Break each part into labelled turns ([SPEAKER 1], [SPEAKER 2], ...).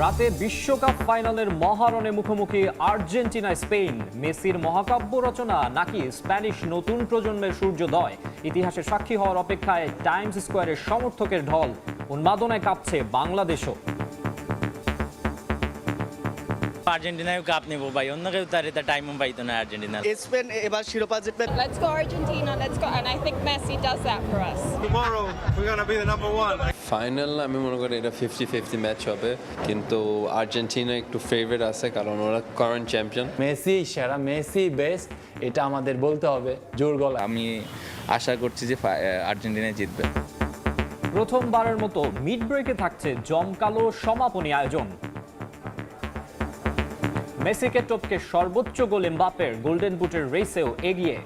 [SPEAKER 1] রাতে বিশ্বকাপ ফাইনালের মহারণে মুখোমুখি আর্জেন্টিনা স্পেন। মেসির মহাকাব্য রচনা নাকি স্প্যানিশ নতুন প্রজন্মের সূর্যোদয়? ইতিহাসের সাক্ষী হওয়ার অপেক্ষায় টাইমস স্কোয়ারের সমর্থকের ঢল। উন্মাদনায় কাঁপছে বাংলাদেশও।
[SPEAKER 2] আর্জেন্টিনায় কাপ নেব ভাই, অন্য কেউ তার এটা টাইমও পাইতো না। আর্জেন্টিনা
[SPEAKER 3] স্পেন এবার শিরোপা জিতবে।
[SPEAKER 4] Let's go Argentina, let's go, and I think Messi does that for us.
[SPEAKER 5] Tomorrow we're gonna be the number one.
[SPEAKER 6] Final আমি মনে করি এটা 50-50 ম্যাচ হবে, কিন্তু আর্জেন্টিনা একটু ফেভারিট আছে কারণ ওরা কারেন্ট চ্যাম্পিয়ন।
[SPEAKER 7] মেসি সেরা, মেসি বেস্ট, এটা আমাদের বলতে হবে জোর গলা।
[SPEAKER 8] আমি আশা করছি যে আর্জেন্টিনা জিতবে।
[SPEAKER 1] প্রথমবারের মতো মিড ব্রেকে থাকছে জমকালো সমাপনী আয়োজন। মেসিকে টপকে সর্বোচ্চ গোল এমবাপ্পের, গোল্ডেন বুটের রেসেও এগিয়ে।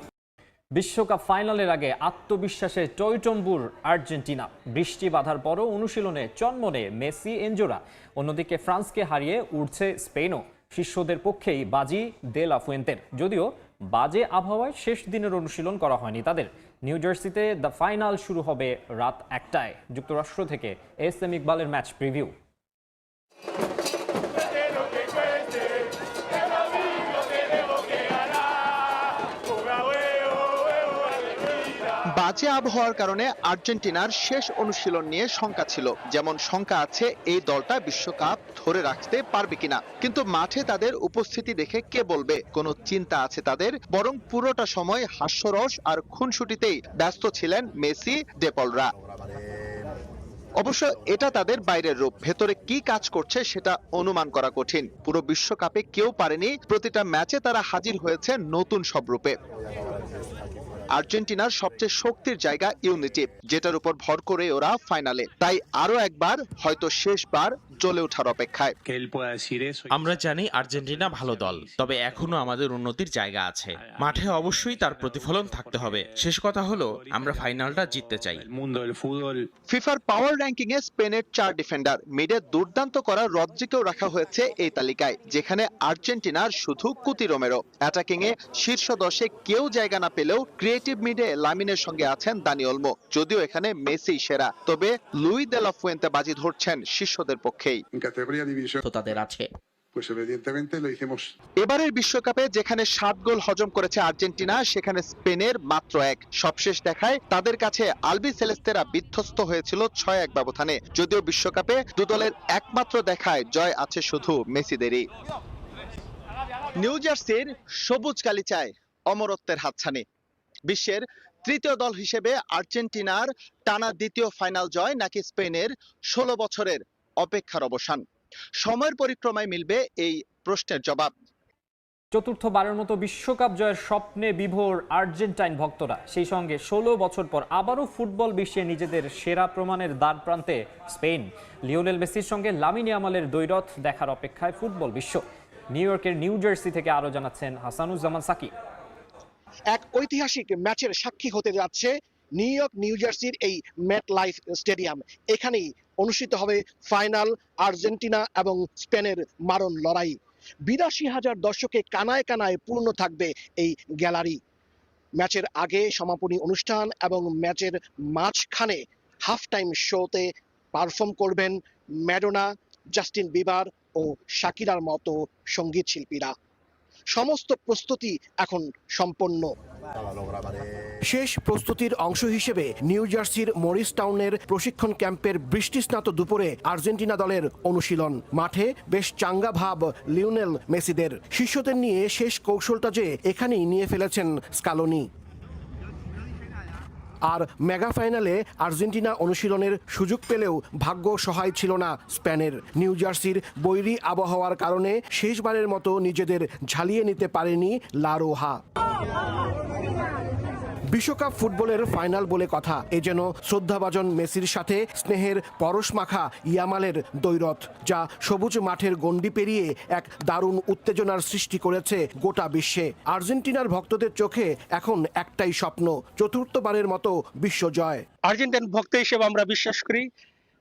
[SPEAKER 1] বিশ্বকাপ ফাইনালের আগে আত্মবিশ্বাসে টইটম্বুর আর্জেন্টিনা। বৃষ্টি বাধার পরও অনুশীলনে চনমনে মেসি এনজোরা। অন্যদিকে ফ্রান্সকে হারিয়ে উঠছে স্পেনও। শিষ্যদের পক্ষেই বাজি দে লা ফুয়েন্তের, যদিও বাজে আবহাওয়ায় শেষ দিনের অনুশীলন করা হয়নি তাদের। নিউ জার্সিতে দ্য ফাইনাল শুরু হবে রাত 1টায়। যুক্তরাষ্ট্র থেকে এস এম ইকবালের ম্যাচ প্রিভিউ।
[SPEAKER 3] বাজে আবহাওয়ার কারণে আর্জেন্টিনার শেষ অনুশীলন নিয়ে শঙ্কা ছিল, যেমন শঙ্কা আছে এই দলটা বিশ্বকাপ ধরে রাখতে পারবে কিনা। কিন্তু মাঠে তাদের উপস্থিতি দেখে কে বলবে কোনো চিন্তা আছে তাদের? বরং পুরোটা সময় হাস্যরস আর খুনসুটিতেই ব্যস্ত ছিলেন মেসি, ডেপলরা। অবশ্য এটা তাদের বাইরের রূপ, ভেতরে কি কাজ করছে সেটা অনুমান করা কঠিন। পুরো বিশ্বকাপে কেউ পারেনি, প্রতিটা ম্যাচে তারা হাজির হয়েছে নতুন সব রূপে। আর্জেন্টিনার সবচেয়ে শক্তির জায়গা ইউনিটি, যেটার উপর ভর করে ওরা ফাইনালে। তাই আরো একবার, হয়তো শেষবার জ্বলে ওঠার অপেক্ষায়।
[SPEAKER 9] আমরা জানি আর্জেন্টিনা ভালো দল, তবে এখনো আমাদের উন্নতির জায়গা আছে। মাঠে অবশ্যই তার প্রতিফলন থাকতে হবে। শেষ কথা হলো আমরা ফাইনালটা জিততে চাই।
[SPEAKER 3] ফিফার পাওয়ার র্যাঙ্কিং এ স্পেনের 4 ডিফেন্ডার, মিডে দুর্দান্ত করা রদ্রিকেও রাখা হয়েছে এই তালিকায়, যেখানে আর্জেন্টিনার শুধু কুতি রোমেরো। অ্যাটাকিং এ শীর্ষ 10-এ কেউ জায়গা না পেলেও ক্রিয়েটিভ মিডে লামিনের সঙ্গে আছেন দানি ওলমো। যদিও এখানে মেসি সেরা, তবে লুই দে লা ফুয়েন্তে বাজি ধরছেন শিষ্যদের পক্ষেই।
[SPEAKER 9] তাদের আছে।
[SPEAKER 3] এবারের বিশ্বকাপে যেখানে 7 গোল হজম করেছে আর্জেন্টিনা, সেখানে স্পেনের মাত্র 1। সবশেষ দেখায় তাদের কাছে আলবি সেলেস্তেরা বিধ্বস্ত হয়েছিল 6-1 ব্যবধানে। যদিও বিশ্বকাপে দু দলের একমাত্র দেখায় জয় আছে শুধু মেসিদেরই। নিউ জার্সির সবুজ গালিচায় অমরত্বের হাতছানি। বিশ্বের তৃতীয় দল হিসেবে আর্জেন্টিনার টানা দ্বিতীয় ফাইনাল জয়, নাকি স্পেনের 16 বছরের অপেক্ষার অবসান? সময়ের পরিক্রমায় মিলবে এই প্রশ্নের জবাব।
[SPEAKER 1] চতুর্থবারের মতো বিশ্বকাপ জয়ের স্বপ্নে বিভোর আর্জেন্টাইন ভক্তরা, সেই সঙ্গে 16 বছর পর আবারও ফুটবল বিশ্বে নিজেদের সেরা প্রমাণের দ্বার প্রান্তে স্পেন। লিওনেল মেসির সঙ্গে লামিন ইয়ামালের দ্বৈরথ দেখার অপেক্ষায় ফুটবল বিশ্ব। নিউ ইয়র্কের নিউ জার্সি থেকে আরো জানাচ্ছেন হাসানুজ্জামান সাকি।
[SPEAKER 10] এক ঐতিহাসিক ম্যাচের সাক্ষী হতে যাচ্ছে নিউ ইয়র্ক নিউ জার্সির এই ম্যাট লাইফ স্টেডিয়াম। এখানেই অনুষ্ঠিত হবে ফাইনাল আর্জেন্টিনা এবং স্পেনের মারণ লড়াই। 82,000 দর্শকে কানায় কানায় পূর্ণ থাকবে এই গ্যালারি। ম্যাচের আগে সমাপনী অনুষ্ঠান এবং ম্যাচের মাঝখানে হাফ টাইম শোতে পারফর্ম করবেন ম্যাডোনা, জাস্টিন বিবার ও শাকিরার মতো সঙ্গীত শিল্পীরা। সমস্ত প্রস্তুতি এখন সম্পন্ন। শেষ প্রস্তুতির অংশ হিসেবে নিউ জার্সির মরিস টাউনের প্রশিক্ষণ ক্যাম্পের বৃষ্টিস্নাত দুপুরে আর্জেন্টিনা দলের অনুশীলন। মাঠে বেশ চাঙ্গা ভাব লিওনেল মেসিদের। শিষ্যদের নিয়ে শেষ কৌশলটা যে এখানেই নিয়ে ফেলেছেন স্কালোনি। আর মেগা ফাইনালে আর্জেন্টিনা অনুশীলনের সুযোগ পেলেও ভাগ্য সহায় ছিল না স্পেনের। নিউ জার্সির বৈরী আবহাওয়ার কারণে শেষবারের মতো নিজেদের ঝালিয়ে নিতে পারেনি লা রোহা। বিশ্বকাপ ফুটবলের ফাইনাল বলে কথা, এ যেন শ্রদ্ধাভাজন মেসির সাথে স্নেহের পরশ মাখা ইয়ামালের দ্বৈরথ, যা সবুজ মাঠের গণ্ডি পেরিয়ে এক দারুণ উত্তেজনার সৃষ্টি করেছে গোটা বিশ্বে। আর্জেন্টিনার ভক্তদের চোখে এখন একটাই স্বপ্ন, চতুর্থবারের মতো বিশ্বজয়। আর্জেন্টিন ভক্ত হিসেবে আমরা বিশ্বাস করি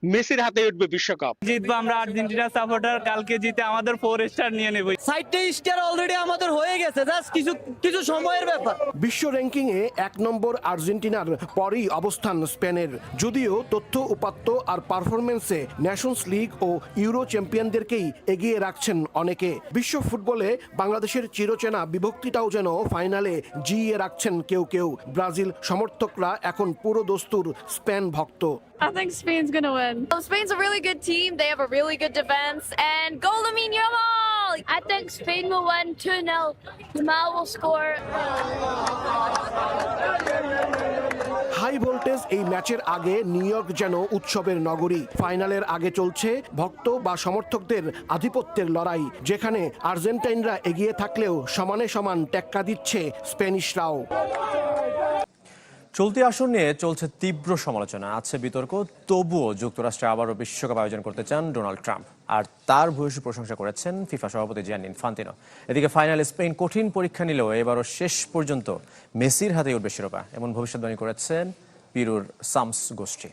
[SPEAKER 10] মেসির হাতে উঠবে বিশ্বকাপ।
[SPEAKER 2] জিতবো আমরা আর্জেন্টিনা সাপোর্টার, কালকে জিতে আমাদের 4 স্টার নিয়ে নেব।
[SPEAKER 11] 60টা স্টার অলরেডি আমাদের হয়ে গেছে, জাস্ট কিছু সময়ের ব্যাপার।
[SPEAKER 10] বিশ্ব র্যাঙ্কিংয়ে 1 নম্বর আর্জেন্টিনার পরই অবস্থান স্পেনের। যদিও তথ্য উপাত্ত আর পারফরমেন্সে নেশনস লিগ ও ইউরো চ্যাম্পিয়নদেরকেই এগিয়ে রাখছেন অনেকে। বিশ্ব ফুটবলে বাংলাদেশের চিরচেনা বিভক্তিটাও যেন ফাইনালে জিইয়ে রাখছেন কেউ কেউ। ব্রাজিল সমর্থকরা এখন পুরো দস্তুর স্পেন ভক্ত।
[SPEAKER 4] I think Spain's gonna win. Spain's a really good team. They have a really good defense. And goal Lamine Yamal! I think Spain will win 2-0. Yamal will score.
[SPEAKER 10] High voltage এই ম্যাচের আগে new York যেন উৎসবের নগরী। ফাইনালের আগে চলছে ভক্ত বা সমর্থকদের আধিপত্যের লড়াই, যেখানে আর্জেন্টাইনরা এগিয়ে থাকলেও সমানে সমান টেক্কা দিচ্ছে স্প্যানিশরাও।
[SPEAKER 1] চলতি আসর নিয়ে চলছে তীব্র সমালোচনা, আছে বিতর্ক। তবুও যুক্তরাষ্ট্রে আবারও বিশ্বকাপ আয়োজন করতে চান ডোনাল্ড ট্রাম্প, আর তার ভূয়সী প্রশংসা করেছেন ফিফা সভাপতি জিয়ানি ইনফান্তিনো। এদিকে ফাইনালে স্পেন কঠিন পরীক্ষা নিলেও এবারও শেষ পর্যন্ত মেসির হাতেই উঠবে শিরোপা, এমন ভবিষ্যৎবাণী করেছেন পিরুর সামস গোষ্ঠী।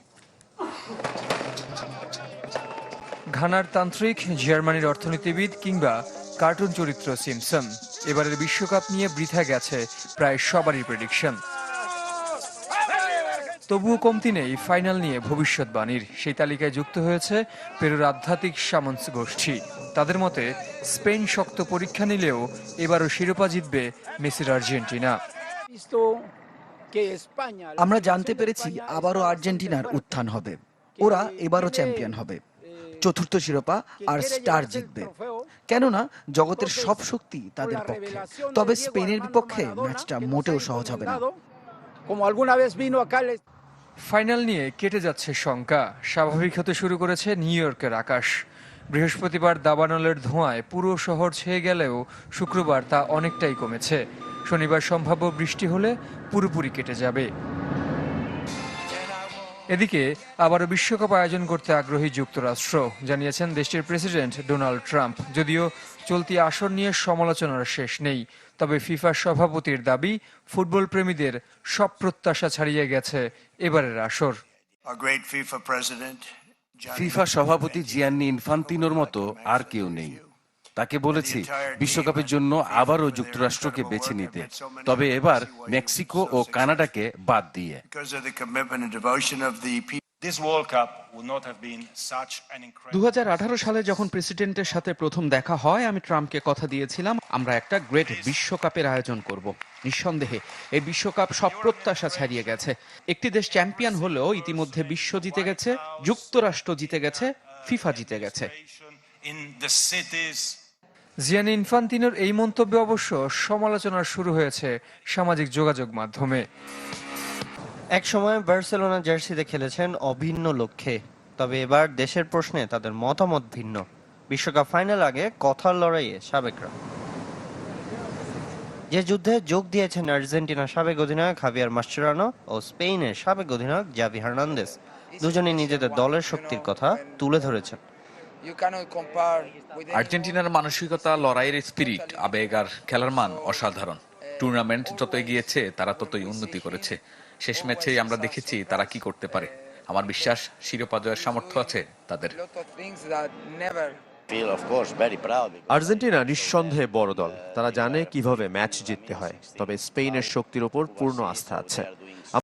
[SPEAKER 12] ঘানার তান্ত্রিক, জার্মানির অর্থনীতিবিদ কিংবা কার্টুন চরিত্র সিমসন, এবারের বিশ্বকাপ নিয়ে বৃথা গেছে প্রায় সবারই প্রেডিকশন। তবুও কমতি নেই ফাইনাল নিয়ে ভবিষ্যৎবাণীর। সেই তালিকায় যুক্ত হয়েছে পেরুর আধ্যাত্মিক সামন্স গোষ্ঠী। তাদের মতে স্পেন শক্ত পরীক্ষা নিলেও এবারও শিরোপা জিতবে মেসির আর্জেন্টিনা।
[SPEAKER 11] আমরা জানতে পেরেছি আবারও আর্জেন্টিনার উত্থান হবে, ওরা এবারও চ্যাম্পিয়ন হবে, চতুর্থ শিরোপা আর স্টার জিতবে। কেননা জগতের সব শক্তি তাদের পক্ষে। তবে স্পেনের বিপক্ষে ম্যাচটা মোটেও সহজ হবে না।
[SPEAKER 12] ফাইনাল নিয়ে কেটে যাচ্ছে শঙ্কা। স্বাভাবিক হতে শুরু করেছে নিউ ইয়র্কের আকাশ। বৃহস্পতিবার দাবানলের ধোঁয়ায় পুরো শহর ছেয়ে গেলেও শুক্রবার তা অনেকটাই কমেছে। শনিবার সম্ভাব্য বৃষ্টি হলে পুরোপুরি কেটে যাবে। এদিকে আবারও বিশ্বকাপ আয়োজন করতে আগ্রহী যুক্তরাষ্ট্র, জানিয়েছেন দেশটির প্রেসিডেন্ট ডোনাল্ড ট্রাম্প। যদিও চলতি আসর নিয়ে সমালোচনার শেষ নেই, তবে ফিফা সভাপতির দাবি ফুটবল প্রেমীদের সব প্রত্যাশা ছাড়িয়ে গেছে এবারের আসর।
[SPEAKER 13] ফিফা সভাপতি জিয়ান্নি ইনফান্তিনোর মতো আর কেউ নেই। তাকে বলেছি বিশ্বকাপের জন্য আবারও যুক্তরাষ্ট্রকে বেছে নিতে, তবে এবার মেক্সিকো ও কানাডাকে বাদ দিয়ে।
[SPEAKER 14] 2018 সালে যখন প্রেসিডেন্টের সাথে প্রথম দেখা হয়, আমি ট্রাম্পকে কথা দিয়েছিলাম আমরা একটা গ্রেট বিশ্বকাপের আয়োজন করব। নিঃসন্দেহে এই বিশ্বকাপ সব প্রত্যাশা ছাড়িয়ে গেছে। একটি দেশ চ্যাম্পিয়ন হলেও ইতিমধ্যে বিশ্ব জিতে গেছে, যুক্তরাষ্ট্র জিতে গেছে, ফিফা জিতে গেছে।
[SPEAKER 12] জিয়ানি ইনফান্তিনোর এই মন্তব্যে অবশ্য সমালোচনা শুরু হয়েছে সামাজিক যোগাযোগ মাধ্যমে।
[SPEAKER 15] এক সময় বার্সেলোনা জার্সিতে খেলেছেন অভিন্ন লক্ষ্যে, তবে এবার দেশের প্রশ্নে তাদের মতামত ভিন্ন। বিশ্বকাপ ফাইনাল আগে কথার লড়াইয়ে সাবেকরা। যে যুদ্ধে যোগ দিয়েছেন আর্জেন্টিনার সাবেক অধিনায়ক হাভিয়ার মাস্চেরানো ও স্পেনের সাবেক অধিনায়ক জাভি হার্নান্দেজ, দুজনেই নিজেদের দলের শক্তির কথা তুলে ধরেছেন।
[SPEAKER 8] আর্জেন্টিনার মানসিকতা, লড়াইয়ের স্পিরিট, আবেগ আর খেলার মান অসাধারণ। টুর্নামেন্ট যত এগিয়েছে তারা ততই উন্নতি করেছে। শেষ ম্যাচে আমরা দেখেছি তারা কি করতে পারে। আমার বিশ্বাস শিরোপা জয়ের সামর্থ্য আছে তাদের।
[SPEAKER 16] আর্জেন্টিনা নিঃসন্দেহে বড় দল, তারা জানে কিভাবে ম্যাচ জিততে হয়, তবে স্পেনের শক্তির উপর পূর্ণ আস্থা আছে।